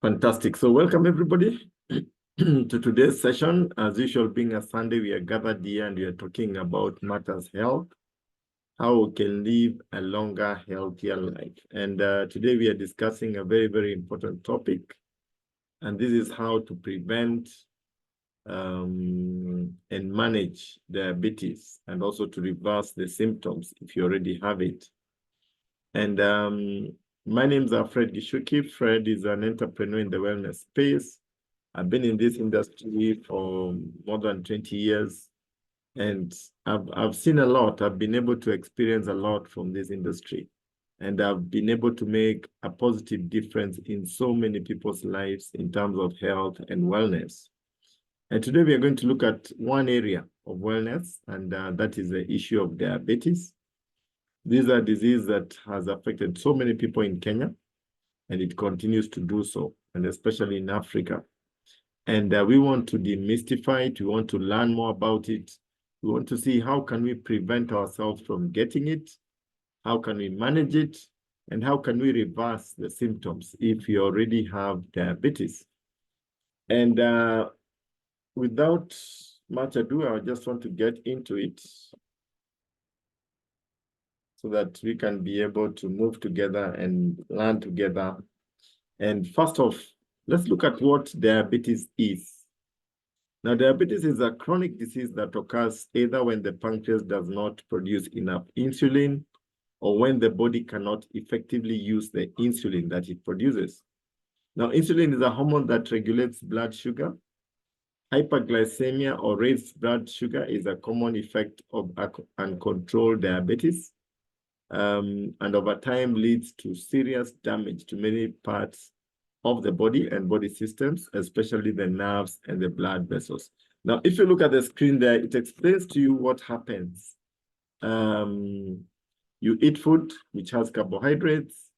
Fantastic. So welcome everybody to today's session. As usual, being a Sunday, we are gathered here and we are talking about matters health, how we can live a longer, healthier life. And today we are discussing a very, very important topic. And this is how to prevent and manage diabetes and also to reverse the symptoms if you already have it. And my name is Fred Gichuki. Fred is an entrepreneur in the wellness space. I've been in this industry for more than 20 years, and I've seen a lot. I've been able to experience a lot from this industry, and I've been able to make a positive difference in so many people's lives in terms of health and wellness. And today we are going to look at one area of wellness, and that is the issue of diabetes. This is a disease that has affected so many people in Kenya, and it continues to do so, and especially in Africa. And we want to demystify it. We want to learn more about it. We want to see how can we prevent ourselves from getting it, how can we manage it, and how can we reverse the symptoms if you already have diabetes. And without much ado, I just want to get into it so that we can be able to move together and learn together. And first off, let's look at what diabetes is. Now, diabetes is a chronic disease that occurs either when the pancreas does not produce enough insulin or when the body cannot effectively use the insulin that it produces. Now, insulin is a hormone that regulates blood sugar. Hyperglycemia or raised blood sugar is a common effect of uncontrolled diabetes, and over time leads to serious damage to many parts of the body and body systems, especially the nerves and the blood vessels. Now, if you look at the screen there, it explains to you what happens. You eat food which has carbohydrates.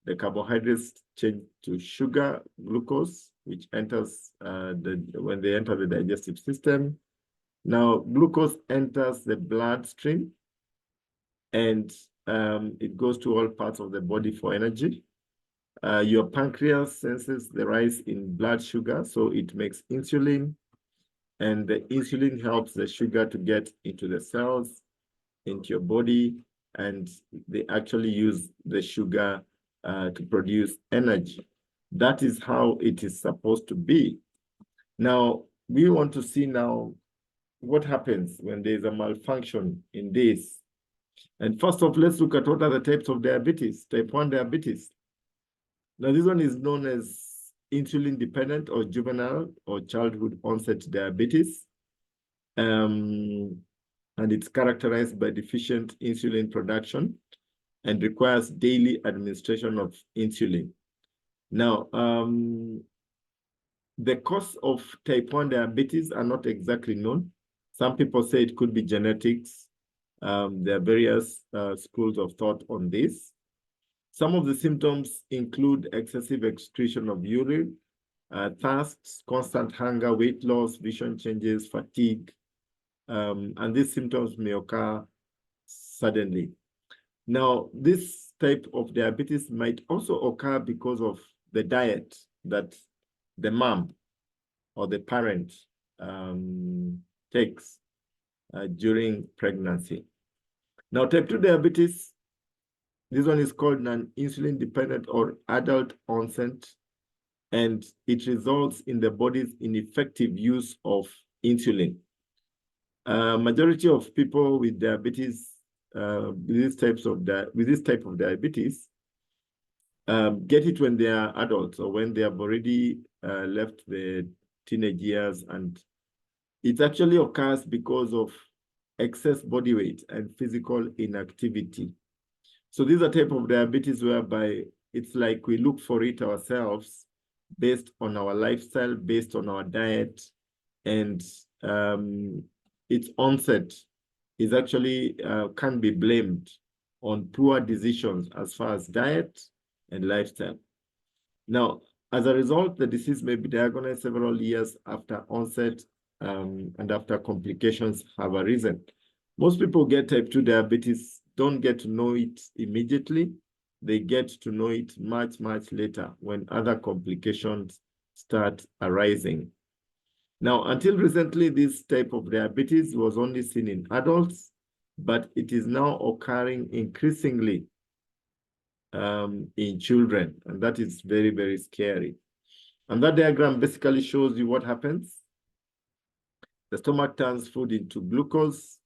The carbohydrates change to sugar, glucose, which enters when they enter the digestive system. Now, glucose enters the bloodstream, and it goes to all parts of the body for energy. Your pancreas senses the rise in blood sugar, so it makes insulin, and the insulin helps the sugar to get into the cells, into your body, and they actually use the sugar to produce energy. That is how it is supposed to be. Now, we want to see now what happens when there's a malfunction in this. And first off, let's look at what are the types of diabetes. Type 1 diabetes. Now, this one is known as insulin-dependent or juvenile or childhood onset diabetes. And it's characterized by deficient insulin production and requires daily administration of insulin. Now, the cause of type 1 diabetes are not exactly known. Some people say it could be genetics. There are various schools of thought on this. Some of the symptoms include excessive excretion of urine, thirst, constant hunger, weight loss, vision changes, fatigue, and these symptoms may occur suddenly. Now, this type of diabetes might also occur because of the diet that the mom or the parent takes during pregnancy. Now, type 2 diabetes, this one is called non-insulin dependent or adult onset, and it results in the body's ineffective use of insulin. Majority of people with diabetes, with this type of diabetes, get it when they are adults or when they have already left the teenage years, and it actually occurs because of excess body weight and physical inactivity. So these are type of diabetes whereby it's like we look for it ourselves based on our lifestyle, based on our diet, and its onset is actually can be blamed on poor decisions as far as diet and lifestyle. Now, as a result, the disease may be diagnosed several years after onset and after complications have arisen. Most people get type 2 diabetes, don't get to know it immediately. they get to know it much, much later when other complications start arising. Now, until recently, this type of diabetes was only seen in adults, but it is now occurring increasingly in children, and that is very, very scary. And that diagram basically shows you what happens. The stomach turns food into glucose.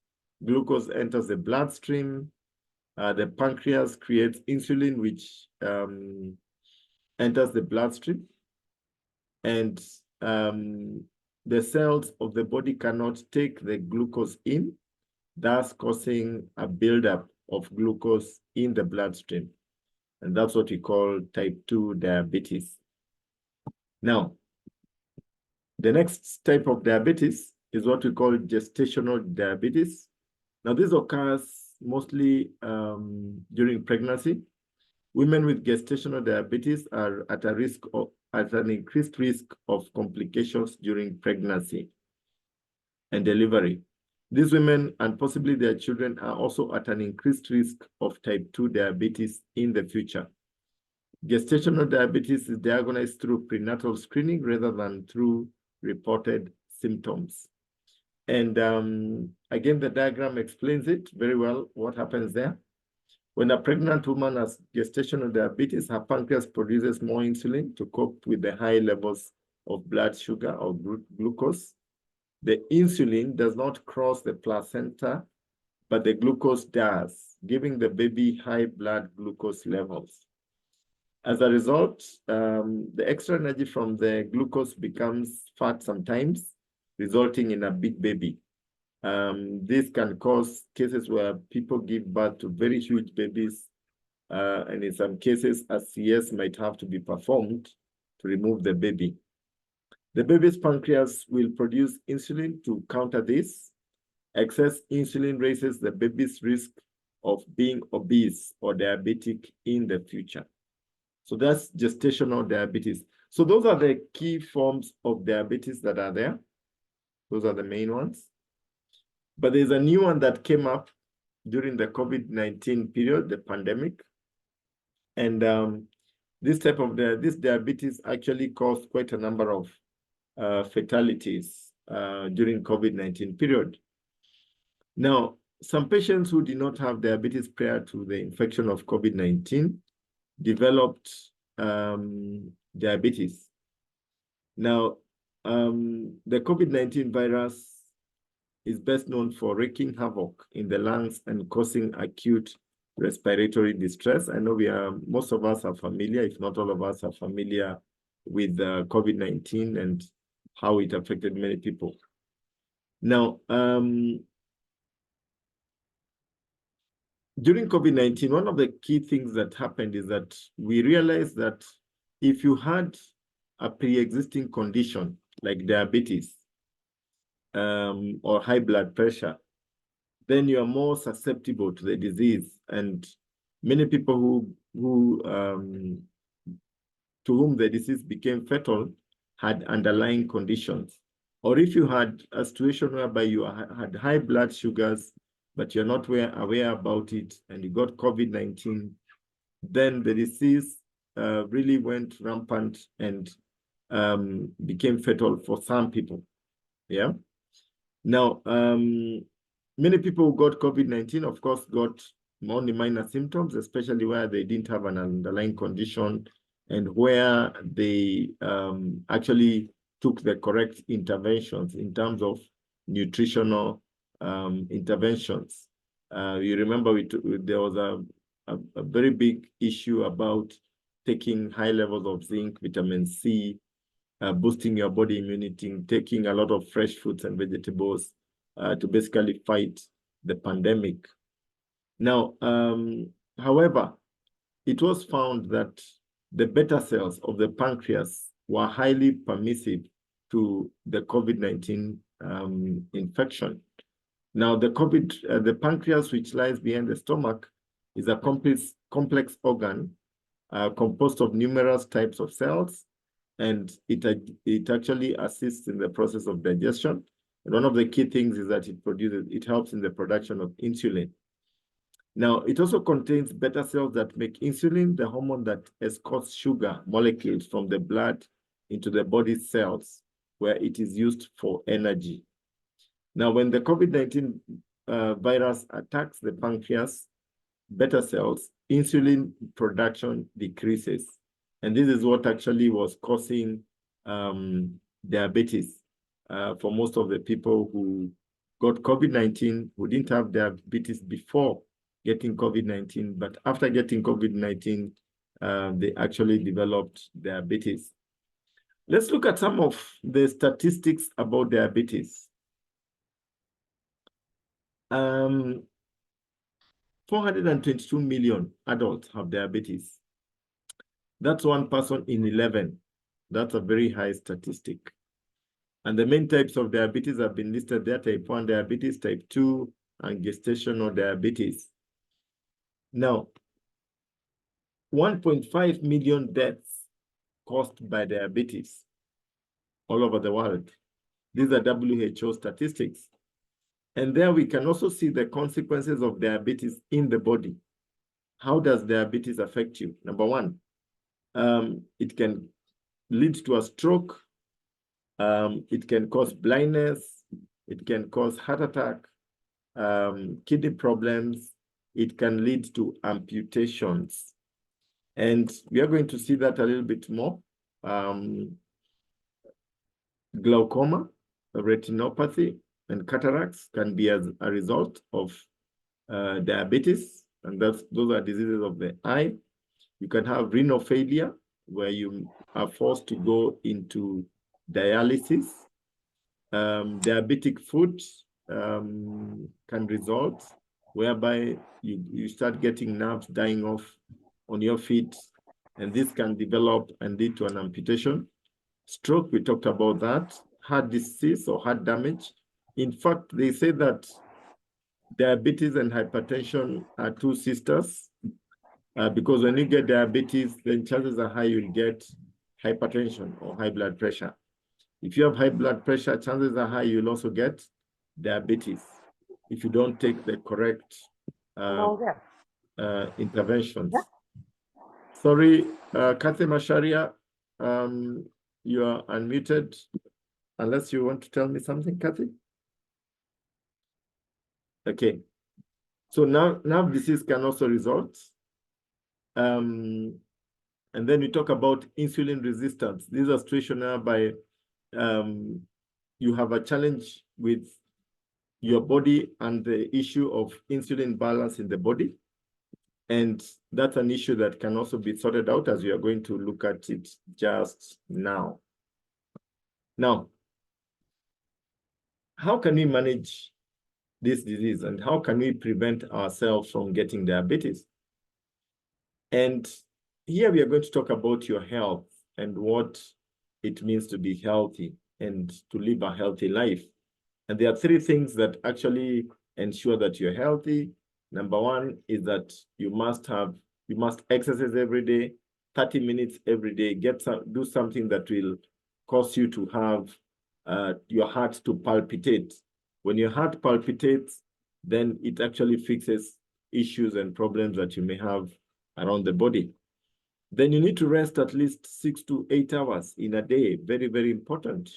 Glucose enters the bloodstream. The pancreas creates insulin, which enters the bloodstream. And the cells of the body cannot take the glucose in, thus causing a buildup of glucose in the bloodstream. And that's what we call type 2 diabetes. Now, the next type of diabetes is what we call gestational diabetes. Now, this occurs mostly during pregnancy. Women with gestational diabetes are at an increased risk of complications during pregnancy and delivery. These women and possibly their children are also at an increased risk of type 2 diabetes in the future. Gestational diabetes is diagnosed through prenatal screening rather than through reported symptoms. And again, the diagram explains it very well, what happens there. When a pregnant woman has gestational diabetes, her pancreas produces more insulin to cope with the high levels of blood sugar or glucose. The insulin does not cross the placenta, but the glucose does, giving the baby high blood glucose levels. As a result, the extra energy from the glucose becomes fat sometimes, resulting in a big baby. This can cause cases where people give birth to very huge babies, and in some cases, a CS might have to be performed to remove the baby. The baby's pancreas will produce insulin to counter this. Excess insulin raises the baby's risk of being obese or diabetic in the future. So that's gestational diabetes. So those are the key forms of diabetes that are there. Those are the main ones. But there's a new one that came up during the COVID-19 period, the pandemic. And this type of this diabetes actually caused quite a number of fatalities during COVID-19 period. Now, some patients who did not have diabetes prior to the infection of COVID-19 developed diabetes. Now, the COVID-19 virus is best known for wreaking havoc in the lungs and causing acute respiratory distress. I know most of us are familiar, if not all of us are familiar with COVID-19 and how it affected many people. Now, during COVID-19, one of the key things that happened is that we realized that if you had a pre-existing condition like diabetes or high blood pressure, then you are more susceptible to the disease. And many people to whom the disease became fatal had underlying conditions. Or if you had a situation whereby you had high blood sugars, but you're not aware about it, and you got COVID-19, then the disease really went rampant and became fatal for some people. Yeah. Now, many people who got COVID-19, of course, got only minor symptoms, especially where they didn't have an underlying condition and where they actually took the correct interventions in terms of nutritional interventions. You remember there was a very big issue about taking high levels of zinc, vitamin C, boosting your body immunity, taking a lot of fresh fruits and vegetables to basically fight the pandemic. Now, however, it was found that the beta cells of the pancreas were highly permissive to the COVID-19 infection. Now, the pancreas, which lies behind the stomach, is a complex organ composed of numerous types of cells, and it actually assists in the process of digestion. And one of the key things is that it helps in the production of insulin. Now, it also contains beta cells that make insulin, the hormone that escorts sugar molecules from the blood into the body cells, where it is used for energy. Now, when the COVID-19 virus attacks the pancreas, beta cells, insulin production decreases. And this is what actually was causing diabetes for most of the people who got COVID-19, who didn't have diabetes before getting COVID-19, but after getting COVID-19, they actually developed diabetes. Let's look at some of the statistics about diabetes. 422 million adults have diabetes. That's 1 person in 11. That's a very high statistic. And the main types of diabetes have been listed there: type 1 diabetes, type 2, and gestational diabetes. Now, 1.5 million deaths caused by diabetes all over the world. These are WHO statistics. And there we can also see the consequences of diabetes in the body. How does diabetes affect you? Number one, it can lead to a stroke. It can cause blindness. It can cause heart attack, kidney problems. It can lead to amputations. And we are going to see that a little bit more. Glaucoma, retinopathy, and cataracts can be as a result of diabetes, and those are diseases of the eye. You can have renal failure, where you are forced to go into dialysis. Diabetic foot can result, whereby you start getting nerves dying off on your feet, and this can develop and lead to an amputation. Stroke, we talked about that. Heart disease or heart damage. In fact, they say that diabetes and hypertension are two sisters, because when you get diabetes, then chances are high you'll get hypertension or high blood pressure. If you have high blood pressure, chances are high you'll also get diabetes if you don't take the correct interventions. Yeah. Sorry, Kathy Masharia, you are unmuted, unless you want to tell me something, Kathy. Okay, so nerve disease can also result. And then we talk about insulin resistance. These are situations whereby you have a challenge with your body and the issue of insulin balance in the body. And that's an issue that can also be sorted out, as we are going to look at it just now. Now, how can we manage this disease, and how can we prevent ourselves from getting diabetes? And here we are going to talk about your health and what it means to be healthy and to live a healthy life. And there are three things that actually ensure that you're healthy. Number one is that you must exercise every day, 30 minutes every day. Do something that will cause you to have your heart to palpitate. When your heart palpitates, then it actually fixes issues and problems that you may have around the body. Then you need to rest at least 6 to 8 hours in a day. Very, very important.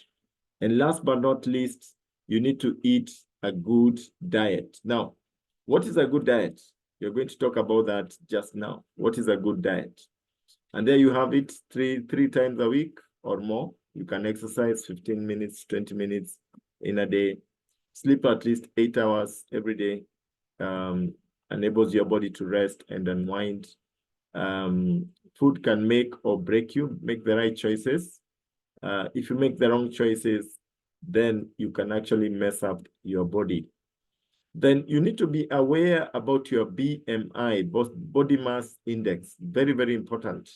And last but not least, you need to eat a good diet. Now, what is a good diet? You're going to talk about that just now. What is a good diet? And there you have it, three times a week or more. You can exercise 15 minutes, 20 minutes in a day. Sleep at least 8 hours every day. Enables your body to rest and unwind. Food can make or break you. Make the right choices. If you make the wrong choices, then you can actually mess up your body. Then you need to be aware about your BMI, body mass index. Very, very important.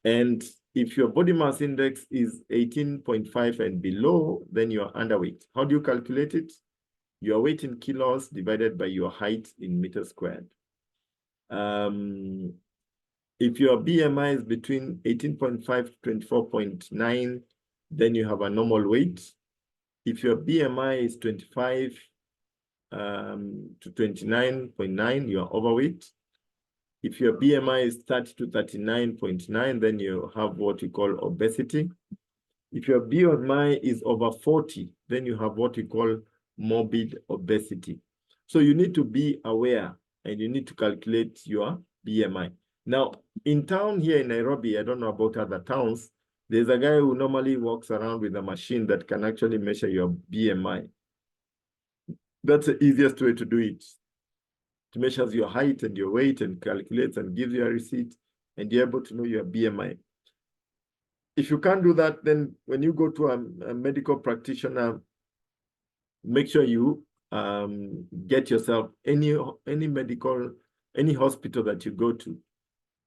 And if your body mass index is 18.5 and below, then you're underweight. How do you calculate it? Your weight in kilos divided by your height in meters squared. If your BMI is between 18.5 to 24.9, then you have a normal weight. If your BMI is 25 to 29.9, you are overweight. If your BMI is 30 to 39.9, then you have what we call obesity. If your BMI is over 40, then you have what we call morbid obesity. So you need to be aware and you need to calculate your BMI. Now, in town here in Nairobi, I don't know about other towns, there's a guy who normally walks around with a machine that can actually measure your BMI. That's the easiest way to do it. It measures your height and your weight and calculates and gives you a receipt, and you're able to know your BMI. If you can't do that, then when you go to a medical practitioner, make sure you get yourself any hospital that you go to.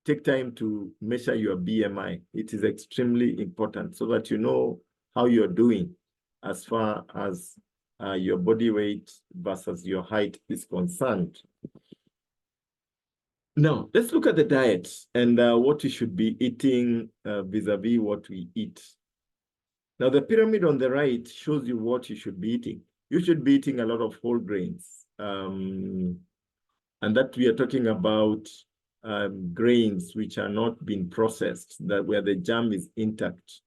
Take time to measure your BMI. It is extremely important so that you know how you're doing as far as your body weight versus your height is concerned. Now, let's look at the diet and what we should be eating vis-a-vis what we eat. Now, the pyramid on the right shows you what you should be eating. You should be eating a lot of whole grains. And that we are talking about grains which are not being processed, that where the germ is intact.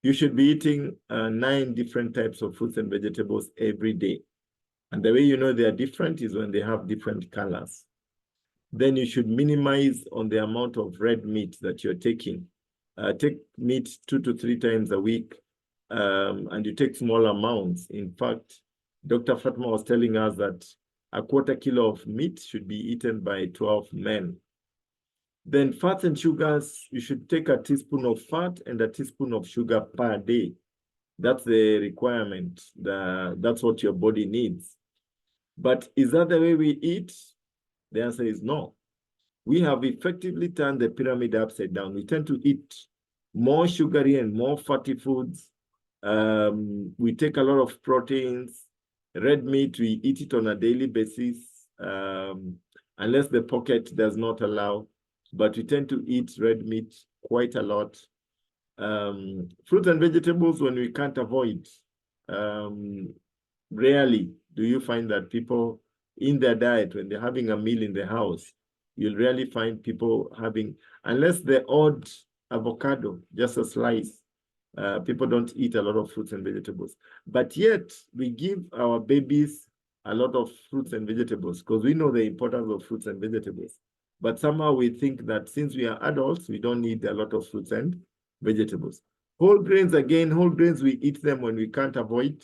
You should be eating 9 different types of fruits and vegetables every day. And the way you know they are different is when they have different colors. Then you should minimize on the amount of red meat that you're taking. Take meat 2 to 3 times a week, and you take small amounts. In fact, Dr. Fatma was telling us that a quarter kilo of meat should be eaten by 12 men. Then fats and sugars, you should take a teaspoon of fat and a teaspoon of sugar per day. That's the requirement. That's what your body needs. But is that the way we eat? The answer is no. We have effectively turned the pyramid upside down. We tend to eat more sugary and more fatty foods. We take a lot of proteins. Red meat, we eat it on a daily basis, unless the pocket does not allow. But we tend to eat red meat quite a lot. Fruits and vegetables, when we can't avoid, rarely do you find that people in their diet, when they're having a meal in the house, you'll rarely find people having, unless the odd avocado, just a slice. People don't eat a lot of fruits and vegetables. But yet, we give our babies a lot of fruits and vegetables because we know the importance of fruits and vegetables. But somehow we think that since we are adults, we don't need a lot of fruits and vegetables. Whole grains, again, whole grains, we eat them when we can't avoid.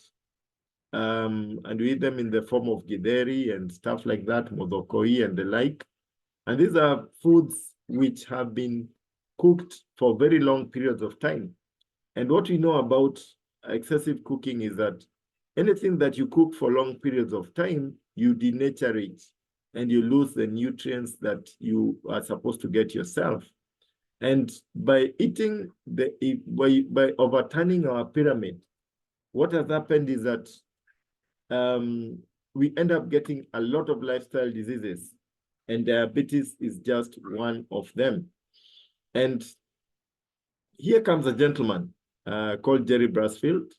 And we eat them in the form of githeri and stuff like that, modokoi and the like. And these are foods which have been cooked for very long periods of time. And what we know about excessive cooking is that anything that you cook for long periods of time, you denature it and you lose the nutrients that you are supposed to get yourself. And by eating, by overturning our pyramid, what has happened is that we end up getting a lot of lifestyle diseases, and diabetes is just one of them. And here comes a gentleman called Jerry Brasfield.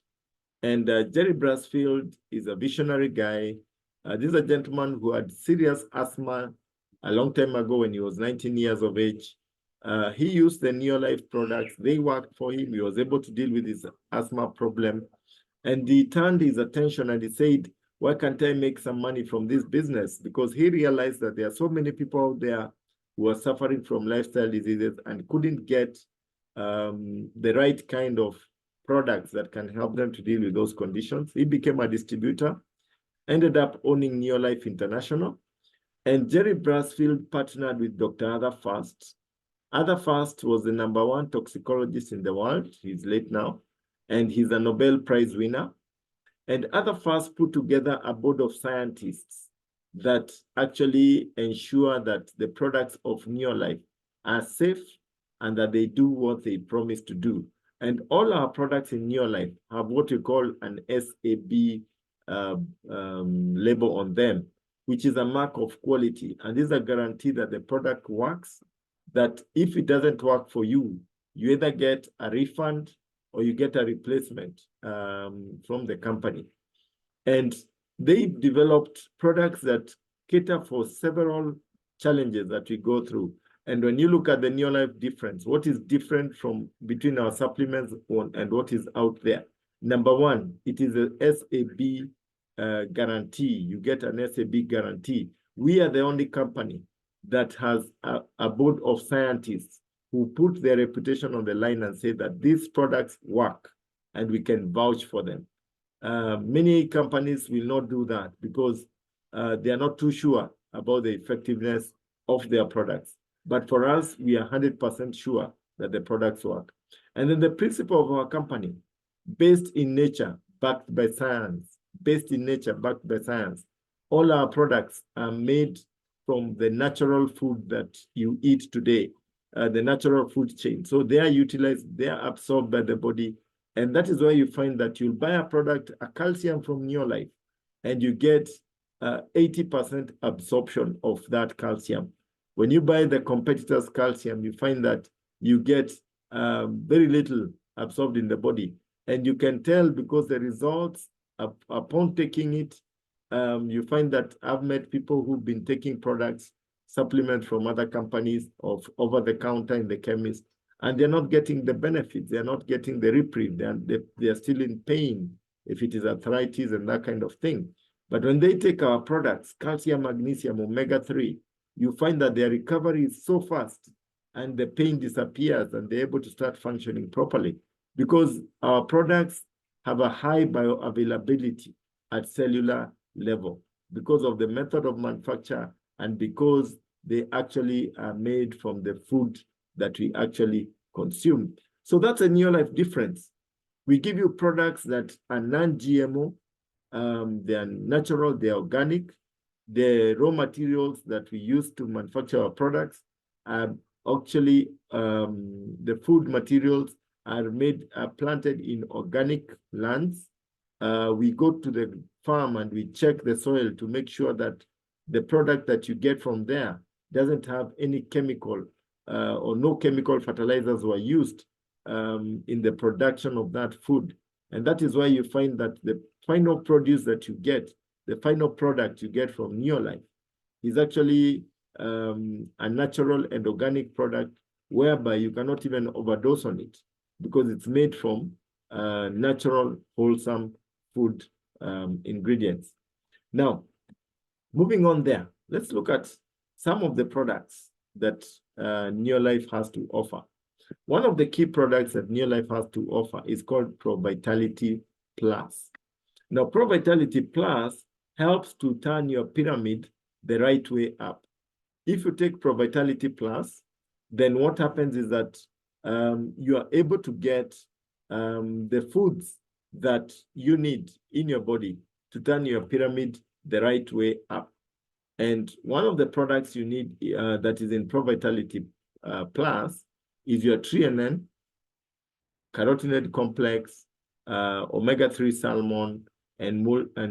And Jerry Brasfield is a visionary guy. This is a gentleman who had serious asthma a long time ago when he was 19 years of age. He used the Neolife products. They worked for him. He was able to deal with his asthma problem. And he turned his attention and he said, why can't I make some money from this business? Because he realized that there are so many people out there who are suffering from lifestyle diseases and couldn't get the right kind of products that can help them to deal with those conditions. He became a distributor, ended up owning Neolife International. And Jerry Brasfield partnered with Dr. Arthur Fast. Arthur Fast was the #1 toxicologist in the world. He's late now. And he's a Nobel Prize winner. And Arthur Fast put together a board of scientists that actually ensure that the products of Neolife are safe and that they do what they promise to do. And all our products in Neolife have what we call an SAB label on them, which is a mark of quality. And this is a guarantee that the product works, that if it doesn't work for you, you either get a refund or you get a replacement from the company. And they've developed products that cater for several challenges that we go through. And when you look at the Neolife difference, what is different from between our supplements and what is out there? Number one, it is a SAB guarantee. You get an SAB guarantee. We are the only company that has a board of scientists who put their reputation on the line and say that these products work and we can vouch for them. Many companies will not do that because they are not too sure about the effectiveness of their products. But for us, we are 100% sure that the products work. And then the principle of our company, based in nature, backed by science, based in nature, backed by science. All our products are made from the natural food that you eat today, the natural food chain. So they are utilized, they are absorbed by the body. And that is why you find that you'll buy a product, a calcium from Neolife, and you get 80% absorption of that calcium. When you buy the competitor's calcium, you find that you get very little absorbed in the body. And you can tell because the results, upon taking it, you find that I've met people who've been taking products, supplements from other companies of over-the-counter in the chemist, and they're not getting the benefits. They're not getting the reprieve. They're still in pain if it is arthritis and that kind of thing. But when they take our products, calcium, magnesium, omega-3, you find that their recovery is so fast and the pain disappears and they're able to start functioning properly because our products have a high bioavailability at cellular level because of the method of manufacture and because they actually are made from the food that we actually consume. So that's a Neolife difference. We give you products that are non-GMO, they are natural, they are organic. The raw materials that we use to manufacture our products are actually the food materials are planted in organic lands. We go to the farm and we check the soil to make sure that the product that you get from there doesn't have any chemical or no chemical fertilizers were used in the production of that food. And that is why you find that the final produce that you get, the final product you get from Neolife is actually a natural and organic product whereby you cannot even overdose on it because it's made from natural, wholesome food ingredients. Now, moving on there, let's look at some of the products that Neolife has to offer. One of the key products that Neolife has to offer is called Pro Vitality Plus. Now, Pro Vitality Plus helps to turn your pyramid the right way up. If you take Pro Vitality Plus, then what happens is that you are able to get the foods that you need in your body to turn your pyramid the right way up. And one of the products you need that is in Pro Vitality Plus is your threonine, carotenoid complex, omega-3 salmon, and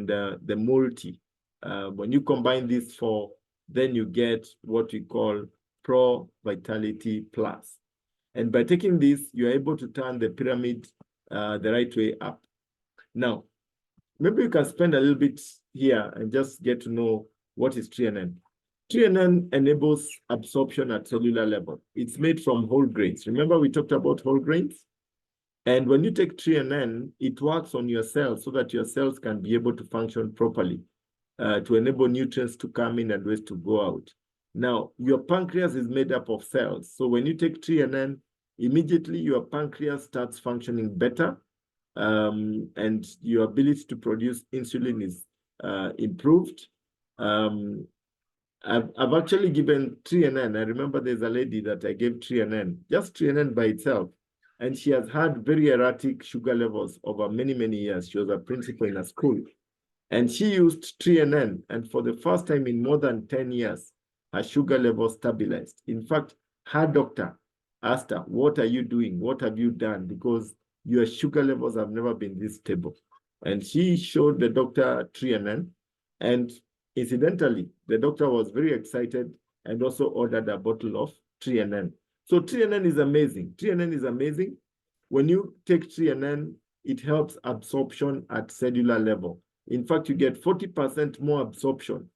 the multi. When you combine these four, then you get what we call Pro Vitality Plus. And by taking this, you're able to turn the pyramid the right way up. Now, maybe you can spend a little bit here and just get to know what is threonine. Threonine enables absorption at cellular level. It's made from whole grains. Remember we talked about whole grains? And when you take threonine, it works on your cells so that your cells can be able to function properly to enable nutrients to come in and waste to go out. Now, your pancreas is made up of cells. So when you take threonine, immediately your pancreas starts functioning better and your ability to produce insulin is improved. I've actually given threonine. I remember there's a lady that I gave threonine, just threonine by itself. And she has had very erratic sugar levels over many, many years. She was a principal in a school. And she used threonine. And for the first time in more than 10 years, her sugar level stabilized. In fact, her doctor asked her, what are you doing? What have you done? Because your sugar levels have never been this stable. And she showed the doctor threonine. And incidentally, the doctor was very excited and also ordered a bottle of threonine. So threonine is amazing. Threonine is amazing. When you take threonine, it helps absorption at cellular level. In fact, you get 40% more absorption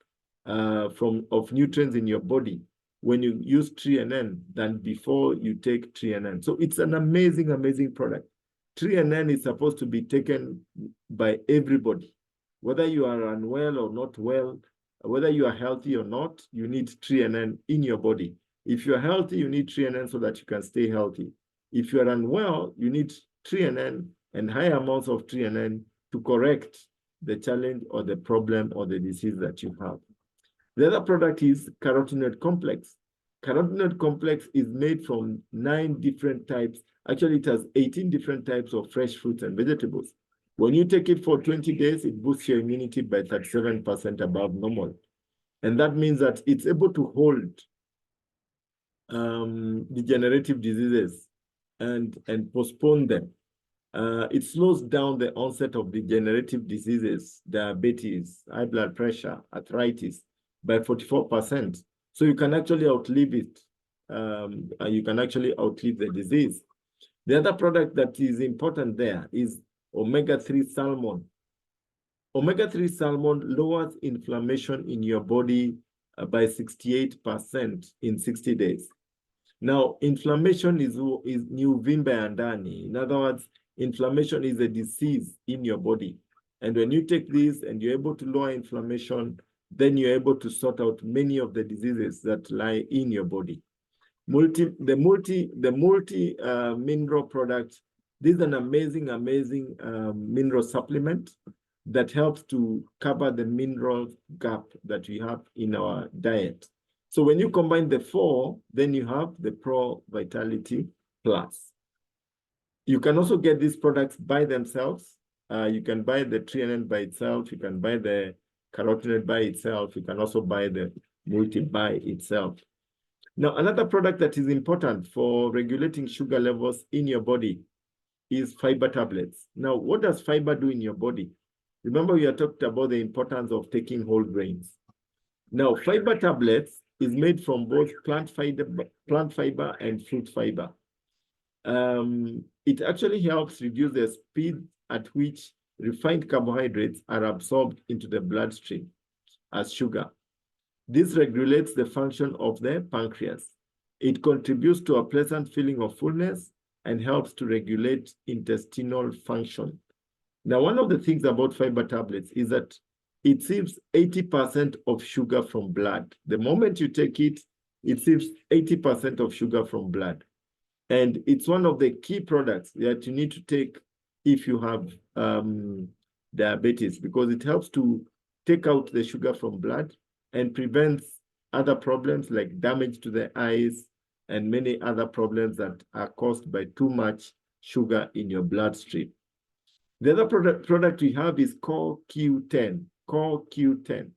of nutrients in your body when you use Tree NN than before you take Tree NN. So it's an amazing, amazing product. Tree NN is supposed to be taken by everybody. Whether you are unwell or not well, whether you are healthy or not, you need Tree NN in your body. If you're healthy, you need Tree NN so that you can stay healthy. If you're unwell, you need Tree NN and high amounts of Tree NN to correct the challenge or the problem or the disease that you have. The other product is carotenoid complex. Carotenoid complex is made from 9 different types. Actually, it has 18 different types of fresh fruits and vegetables. When you take it for 20 days, it boosts your immunity by 37% above normal. And that means that it's able to hold degenerative diseases and postpone them. It slows down the onset of degenerative diseases, diabetes, high blood pressure, arthritis by 44%. So you can actually outlive it. You can actually outlive the disease. The other product that is important there is omega-3 salmon. Omega-3 salmon lowers inflammation in your body by 68% in 60 days. Now, inflammation is uvimbe ya ndani. In other words, inflammation is a disease in your body. And when you take this and you're able to lower inflammation, then you're able to sort out many of the diseases that lie in your body. The multi mineral product, this is an amazing mineral supplement that helps to cover the mineral gap that we have in our diet. So when you combine the 4, then you have the Pro Vitality Plus. You can also get these products by themselves. You can buy the Tree NN by itself. You can buy the carotenoid by itself. You can also buy the multi by itself. Now, another product that is important for regulating sugar levels in your body is fiber tablets. Now, what does fiber do in your body? Remember, we are talking about the importance of taking whole grains. Now, fiber tablets is made from both plant fiber and fruit fiber. It actually helps reduce the speed at which refined carbohydrates are absorbed into the bloodstream as sugar. This regulates the function of the pancreas. It contributes to a pleasant feeling of fullness and helps to regulate intestinal function. Now, one of the things about fiber tablets is that it saves 80% of sugar from blood. The moment you take it, it saves 80% of sugar from blood. And it's one of the key products that you need to take if you have diabetes, because it helps to take out the sugar from blood and prevents other problems like damage to the eyes and many other problems that are caused by too much sugar in your bloodstream. The other product we have is CoQ10. CoQ10.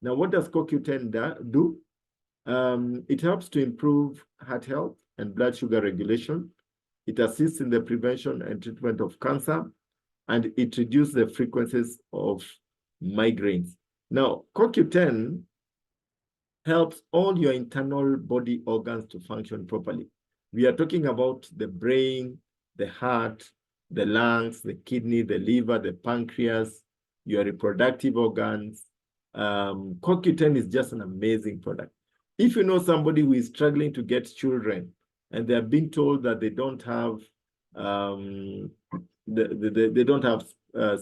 Now, what does CoQ10 do? It helps to improve heart health and blood sugar regulation. It assists in the prevention and treatment of cancer, and it reduces the frequencies of migraines. Now, CoQ10 helps all your internal body organs to function properly. We are talking about the brain, the heart, the lungs, the kidney, the liver, the pancreas, your reproductive organs. CoQ10 is just an amazing product. If you know somebody who is struggling to get children and they are being told that they don't have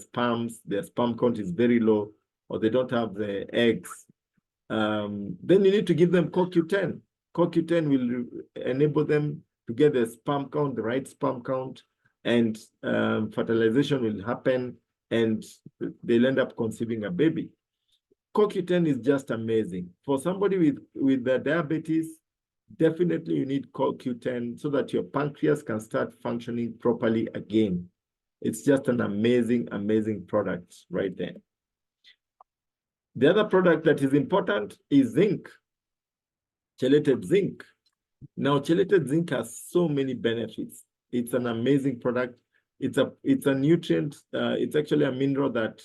sperms, their sperm count is very low, or they don't have the eggs, then you need to give them CoQ10. CoQ10 will enable them to get the sperm count, the right sperm count, and fertilization will happen, and they'll end up conceiving a baby. CoQ10 is just amazing. For somebody with the diabetes, definitely you need CoQ10 so that your pancreas can start functioning properly again. It's just an amazing, amazing product right there. The other product that is important is zinc, chelated zinc. Now, chelated zinc has so many benefits. It's an amazing product. It's a nutrient. It's actually a mineral that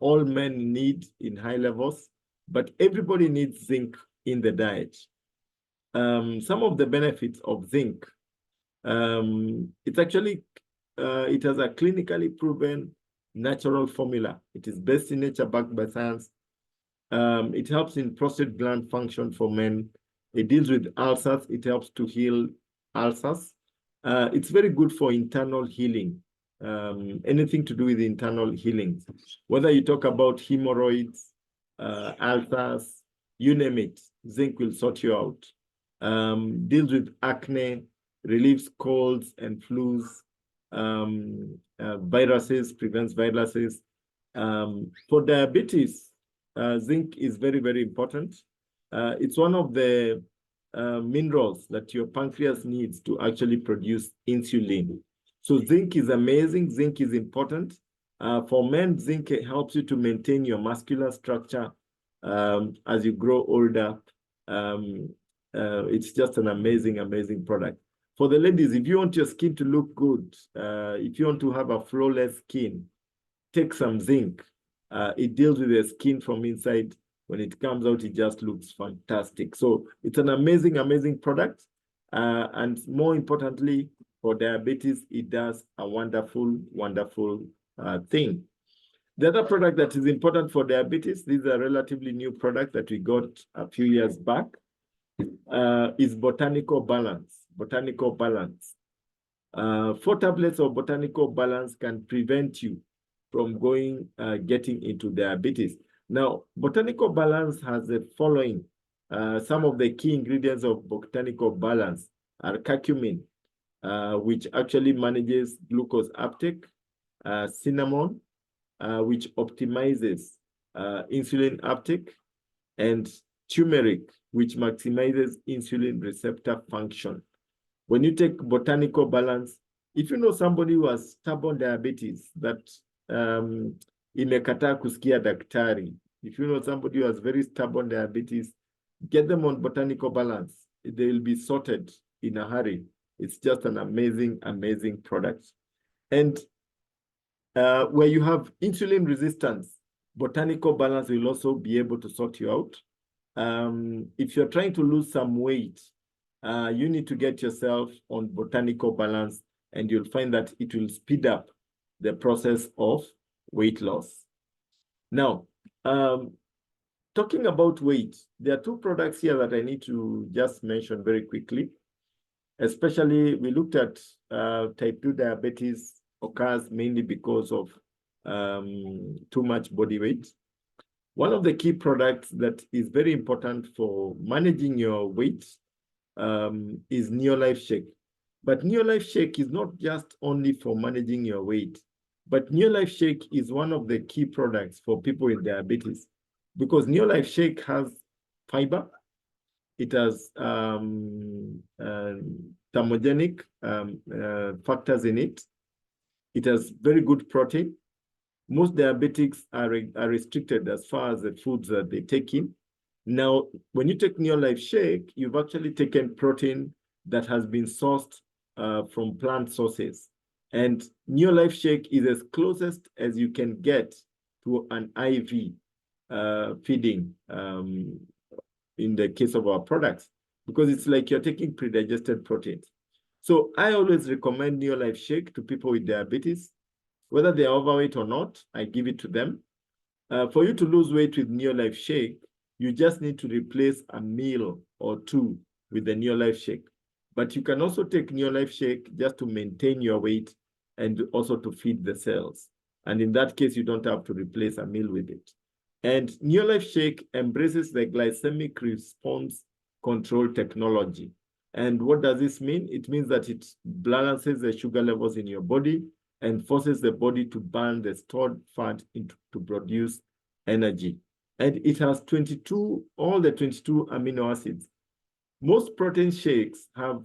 all men need in high levels, but everybody needs zinc in the diet. Some of the benefits of zinc, it has a clinically proven natural formula. It is best in nature, backed by science. It helps in prostate gland function for men. It deals with ulcers. It helps to heal ulcers. It's very good for internal healing. Anything to do with internal healing. Whether you talk about hemorrhoids, ulcers, you name it, zinc will sort you out. Deals with acne, relieves colds and flus, viruses, prevents viruses. For diabetes, zinc is very, very important. It's one of the minerals that your pancreas needs to actually produce insulin. So zinc is amazing. Zinc is important. For men, zinc helps you to maintain your muscular structure as you grow older. It's just an amazing, amazing product. For the ladies, if you want your skin to look good, if you want to have a flawless skin, take some zinc. It deals with the skin from inside. When it comes out, it just looks fantastic. So it's an amazing, amazing product. And more importantly, for diabetes, it does a wonderful, wonderful thing. The other product that is important for diabetes, these are relatively new product that we got a few years back, is Botanical Balance. Botanical Balance. 4 tablets of Botanical Balance can prevent you from getting into diabetes. Now, Botanical Balance has the following. Some of the key ingredients of Botanical Balance are curcumin, which actually manages glucose uptake, cinnamon, which optimizes insulin uptake, and turmeric, which maximizes insulin receptor function. When you take Botanical Balance, if you know somebody who has stubborn diabetes that imekataa kusikia daktari, if you know somebody who has very stubborn diabetes, get them on Botanical Balance. They will be sorted in a hurry. It's just an amazing, amazing product. And where you have insulin resistance, Botanical Balance will also be able to sort you out. If you're trying to lose some weight, you need to get yourself on Botanical Balance, and you'll find that it will speed up the process of weight loss. Now, talking about weight, there are 2 products here that I need to just mention very quickly. Especially, we looked at type 2 diabetes occurs mainly because of too much body weight. One of the key products that is very important for managing your weight is Neolife Shake. But Neolife Shake is not just only for managing your weight, but Neolife Shake is one of the key products for people with diabetes, because Neolife Shake has fiber, it has thermogenic factors in it, it has very good protein. Most diabetics are restricted as far as the foods that they take in. Now, when you take Neolife Shake, you've actually taken protein that has been sourced from plant sources. And Neolife Shake is as closest as you can get to an IV feeding in the case of our products, because it's like you're taking pre-digested proteins. So I always recommend Neolife Shake to people with diabetes. Whether they're overweight or not, I give it to them. For you to lose weight with Neolife Shake, you just need to replace a meal or 2 with the Neolife Shake. But you can also take Neolife Shake just to maintain your weight and also to feed the cells. And in that case, you don't have to replace a meal with it. And Neolife Shake embraces the glycemic response control technology. And what does this mean? It means that it balances the sugar levels in your body and forces the body to burn the stored fat to produce energy. And it has all the 22 amino acids. Most protein shakes have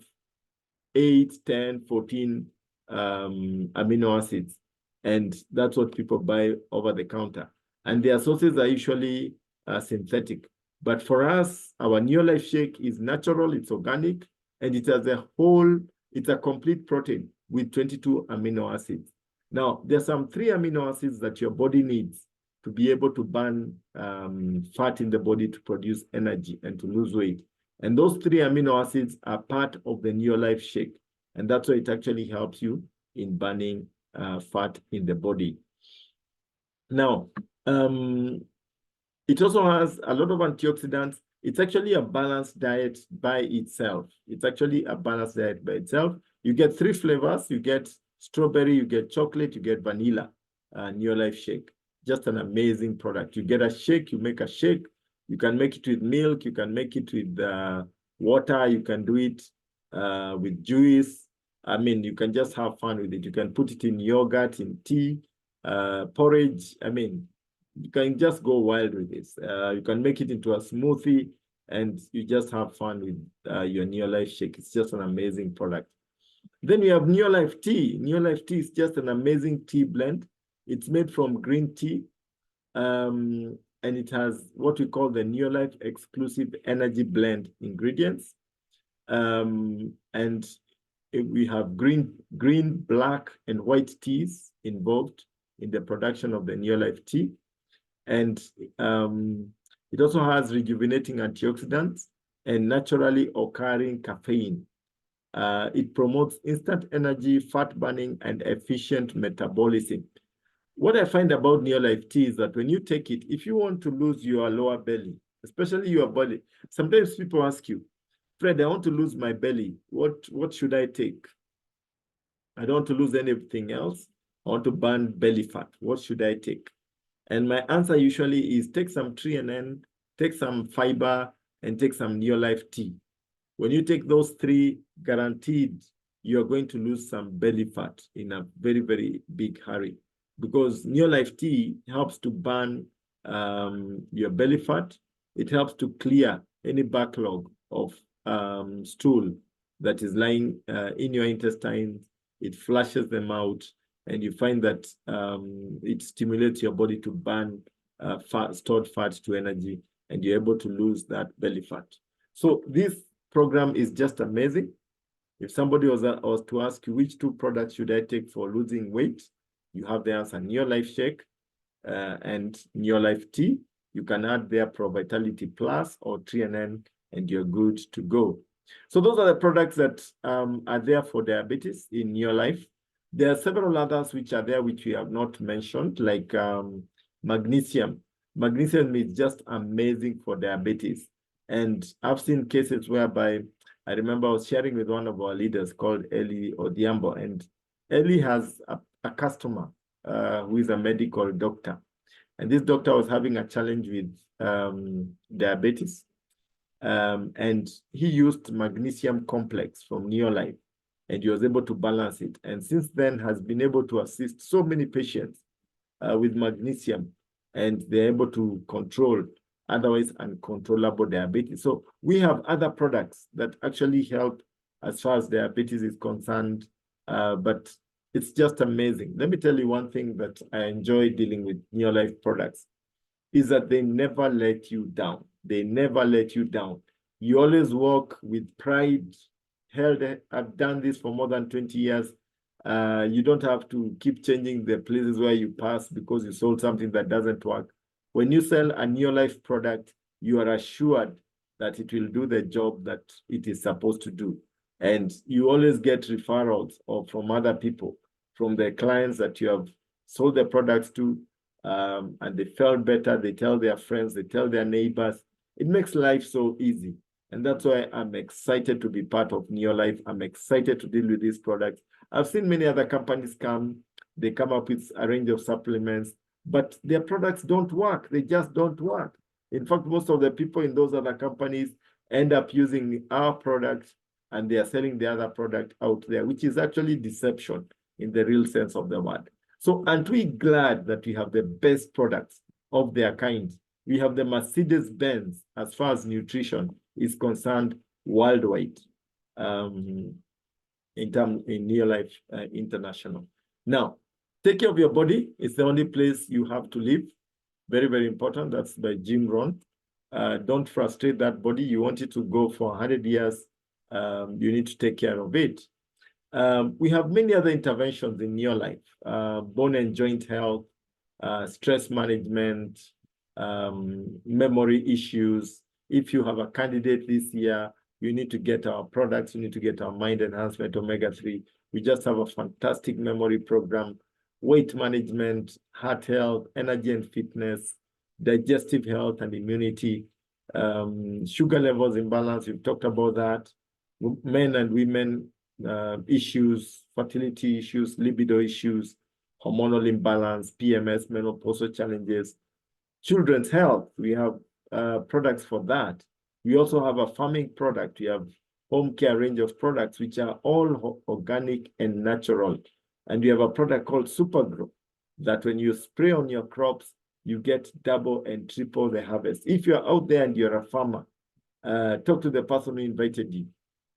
8, 10, 14 amino acids. And that's what people buy over the counter. And their sources are usually synthetic. But for us, our Neolife Shake is natural, it's organic, and it has it's a complete protein with 22 amino acids. Now, there's some 3 amino acids that your body needs to be able to burn fat in the body to produce energy and to lose weight. And those 3 amino acids are part of the Neolife Shake. And that's why it actually helps you in burning fat in the body. Now, it also has a lot of antioxidants. It's actually a balanced diet by itself. It's actually a balanced diet by itself. You get 3 flavors. You get strawberry, you get chocolate, you get vanilla, Neolife shake. Just an amazing product. You get a shake, you make a shake. You can make it with milk. You can make it with water. You can do it with juice. I mean, you can just have fun with it. You can put it in yogurt, in tea, porridge. I mean, you can just go wild with this. You can make it into a smoothie and you just have fun with your Neolife shake. It's just an amazing product. Then we have Neolife tea. Neolife tea is just an amazing tea blend. It's made from green tea. And it has what we call the Neolife exclusive energy blend ingredients. And we have green, black, and white teas involved in the production of the Neolife tea. And it also has rejuvenating antioxidants and naturally occurring caffeine. It promotes instant energy, fat burning, and efficient metabolism. What I find about Neolife tea is that when you take it, if you want to lose your lower belly, especially your body, sometimes people ask you, Fred, I want to lose my belly. What should I take? I don't want to lose anything else. I want to burn belly fat. What should I take? And my answer usually is take some TNN, take some fiber, and take some Neolife tea. When you take those 3, guaranteed, you're going to lose some belly fat in a very, very big hurry, because Neolife tea helps to burn your belly fat. It helps to clear any backlog of stool that is lying in your intestines. It flushes them out, and you find that it stimulates your body to burn stored fat to energy, and you're able to lose that belly fat. So this program is just amazing. If somebody was to ask you which 2 products should I take for losing weight, you have the answer: Neolife shake and Neolife tea. You can add their Pro Vitality Plus or TNN, and you're good to go. So those are the products that are there for diabetes in Neolife. There are several others which are there which we have not mentioned, like magnesium. Magnesium is just amazing for diabetes. And I've seen cases whereby, I remember I was sharing with one of our leaders called Eli Odiambo, and Eli has a customer who is a medical doctor. And this doctor was having a challenge with diabetes. And he used magnesium complex from Neolife, and he was able to balance it. And since then has been able to assist so many patients with magnesium, and they're able to control otherwise uncontrollable diabetes. So we have other products that actually help as far as diabetes is concerned, but it's just amazing. Let me tell you one thing that I enjoy dealing with Neolife products is that they never let you down. They never let you down. You always walk with pride. Hell, I've done this for more than 20 years. You don't have to keep changing the places where you pass because you sold something that doesn't work. When you sell a Neolife product, you are assured that it will do the job that it is supposed to do. And you always get referrals or from other people, from the clients that you have sold the products to, and they felt better. They tell their friends, they tell their neighbors. It makes life so easy. And that's why I'm excited to be part of Neolife. I'm excited to deal with these products. I've seen many other companies come, they come up with a range of supplements, but their products don't work. They just don't work. In fact, most of the people in those other companies end up using our product, and they are selling the other product out there, which is actually deception in the real sense of the word. So aren't we glad that we have the best products of their kind? We have the Mercedes-Benz as far as nutrition is concerned worldwide, in Neolife International. Now, take care of your body. It's the only place you have to live. Very, very important. That's by Jim Rohn. Don't frustrate that body. You want it to go for 100 years. You need to take care of it. We have many other interventions in Neolife: bone and joint health, stress management, memory issues. If you have a candidate this year, you need to get our products. You need to get our Mind Enhancement Omega-3. We just have a fantastic memory program. weight management, heart health, energy and fitness, digestive health and immunity, sugar levels imbalance, we've talked about that, men and women issues, fertility issues, libido issues, hormonal imbalance, PMS, menopausal challenges, children's health. We have products for that. We also have a farming product. We have home care range of products, which are all organic and natural. And we have a product called Supergrow that when you spray on your crops, you get double and triple the harvest. If you're out there and you're a farmer, talk to the person who invited you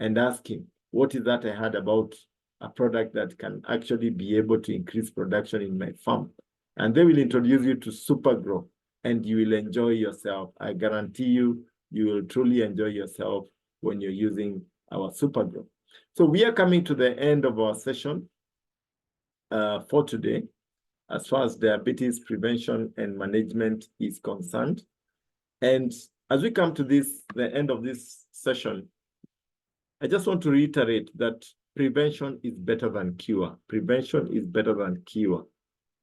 and ask him, what is that I heard about a product that can actually be able to increase production in my farm? And they will introduce you to Supergrow and you will enjoy yourself. I guarantee you, you will truly enjoy yourself when you're using our Supergrow. So we are coming to the end of our session for today, as far as diabetes prevention and management is concerned. And as we come to the end of this session, I just want to reiterate that prevention is better than cure. Prevention is better than cure.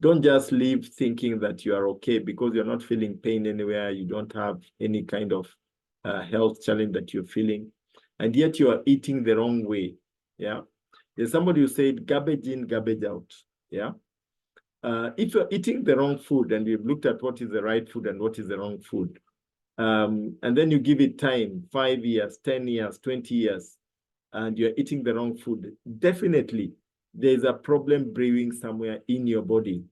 Don't just leave thinking that you are okay because you're not feeling pain anywhere. You don't have any kind of health challenge that you're feeling, and yet you are eating the wrong way. Yeah. There's somebody who said garbage in, garbage out. Yeah. If you're eating the wrong food and you've looked at what is the right food and what is the wrong food, and then you give it time, 5 years, 10 years, 20 years, and you're eating the wrong food, definitely there's a problem brewing somewhere in your body.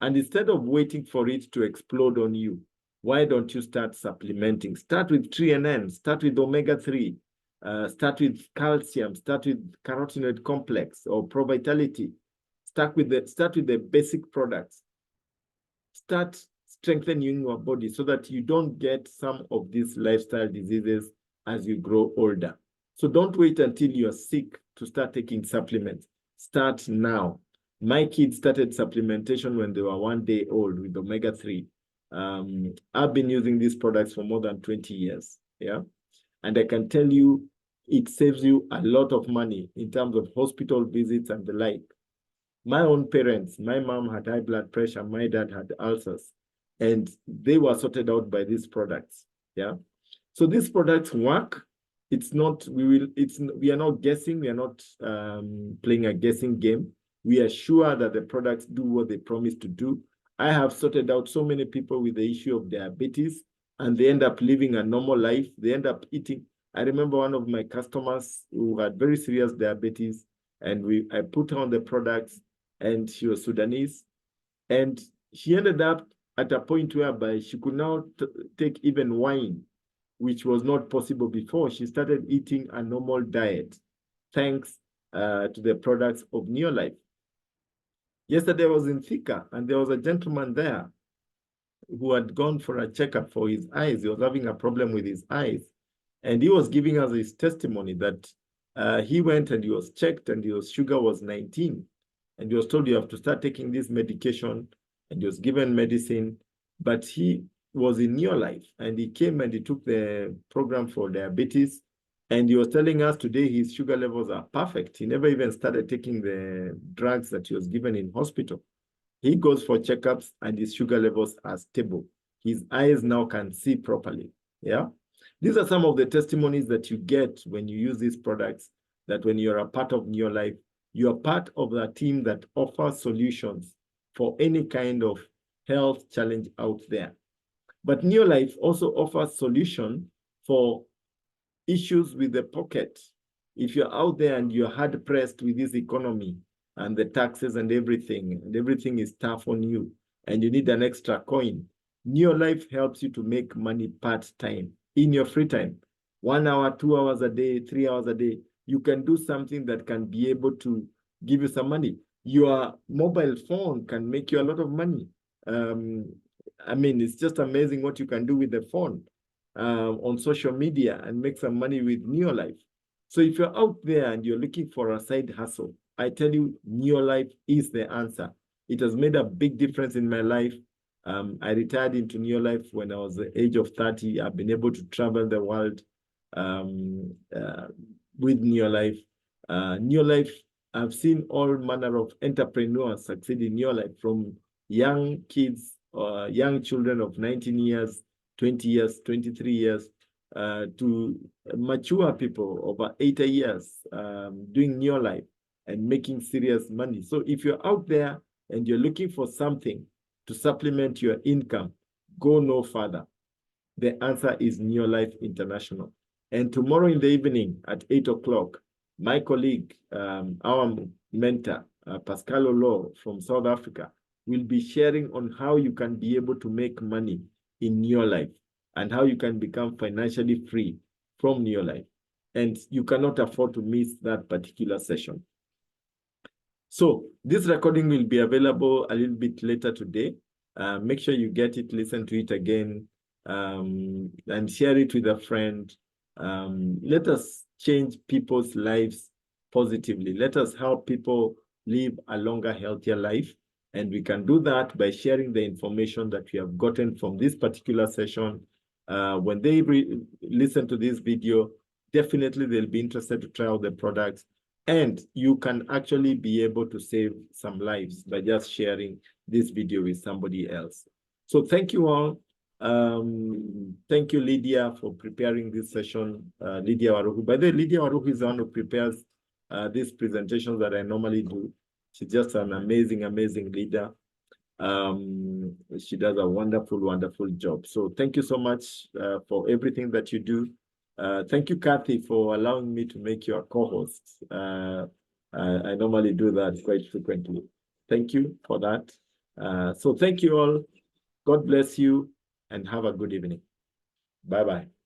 And instead of waiting for it to explode on you, why don't you start supplementing? Start with TNN, start with omega-3, start with calcium, start with carotenoid complex or Pro-Vitality. Start with the basic products. Start strengthening your body so that you don't get some of these lifestyle diseases as you grow older. So don't wait until you're sick to start taking supplements. Start now. My kids started supplementation when they were 1 day old with omega-3. I've been using these products for more than 20 years. Yeah. And I can tell you, it saves you a lot of money in terms of hospital visits and the like. My own parents, my mom had high blood pressure, my dad had ulcers, and they were sorted out by these products. Yeah. So these products work. It's not, we are not guessing, we are not playing a guessing game. We are sure that the products do what they promise to do. I have sorted out so many people with the issue of diabetes, and they end up living a normal life. They end up eating. I remember one of my customers who had very serious diabetes, and I put her on the products, and she was Sudanese, and she ended up at a point whereby she could now take even wine, which was not possible before. She started eating a normal diet, thanks to the products of Neolife. Yesterday I was in Thika, and there was a gentleman there who had gone for a checkup for his eyes. He was having a problem with his eyes. And he was giving us his testimony that he went and he was checked and his sugar was 19. And he was told you have to start taking this medication, and he was given medicine, but he was in Neolife, and he came and he took the program for diabetes, and he was telling us today his sugar levels are perfect. He never even started taking the drugs that he was given in hospital. He goes for checkups and his sugar levels are stable. His eyes now can see properly. Yeah. These are some of the testimonies that you get when you use these products, that when you're a part of Neolife, you're part of the team that offers solutions for any kind of health challenge out there. But Neolife also offers solution for issues with the pocket. If you're out there and you're hard pressed with this economy and the taxes and everything is tough on you, and you need an extra coin, Neolife helps you to make money part-time in your free time. 1 hour, 2 hours a day, 3 hours a day. You can do something that can be able to give you some money. Your mobile phone can make you a lot of money. I mean, it's just amazing what you can do with the phone on social media and make some money with Neolife. So if you're out there and you're looking for a side hustle, I tell you, Neolife is the answer. It has made a big difference in my life. I retired into Neolife when I was the age of 30. I've been able to travel the world with Neolife. Neolife I've seen all manner of entrepreneurs succeed in your life, from young kids, young children of 19 years, 20 years, 23 years, to mature people over 80 years, doing your life and making serious money. So if you're out there and you're looking for something to supplement your income, go no further. The answer is Neolife International. And tomorrow in the evening at 8 o'clock, my colleague, our mentor, Pascal Olo from South Africa, will be sharing on how you can be able to make money in Neolife and how you can become financially free from Neolife. And you cannot afford to miss that particular session. So this recording will be available a little bit later today. Make sure you get it, listen to it again, and share it with a friend. Let us change people's lives positively. Let us help people live a longer, healthier life. And we can do that by sharing the information that we have gotten from this particular session. When they listen to this video, definitely they'll be interested to try out the products. And you can actually be able to save some lives by just sharing this video with somebody else. So thank you all. Thank you, Lydia, for preparing this session. Lydia Waruhu. By the way, Lydia Waruhu is the one who prepares these presentations that I normally do. She's just an amazing, amazing leader. She does a wonderful, wonderful job. So thank you so much for everything that you do. Thank you, Kathy, for allowing me to make your co-host. I normally do that quite frequently. Thank you for that. So thank you all. God bless you and have a good evening. Bye-bye.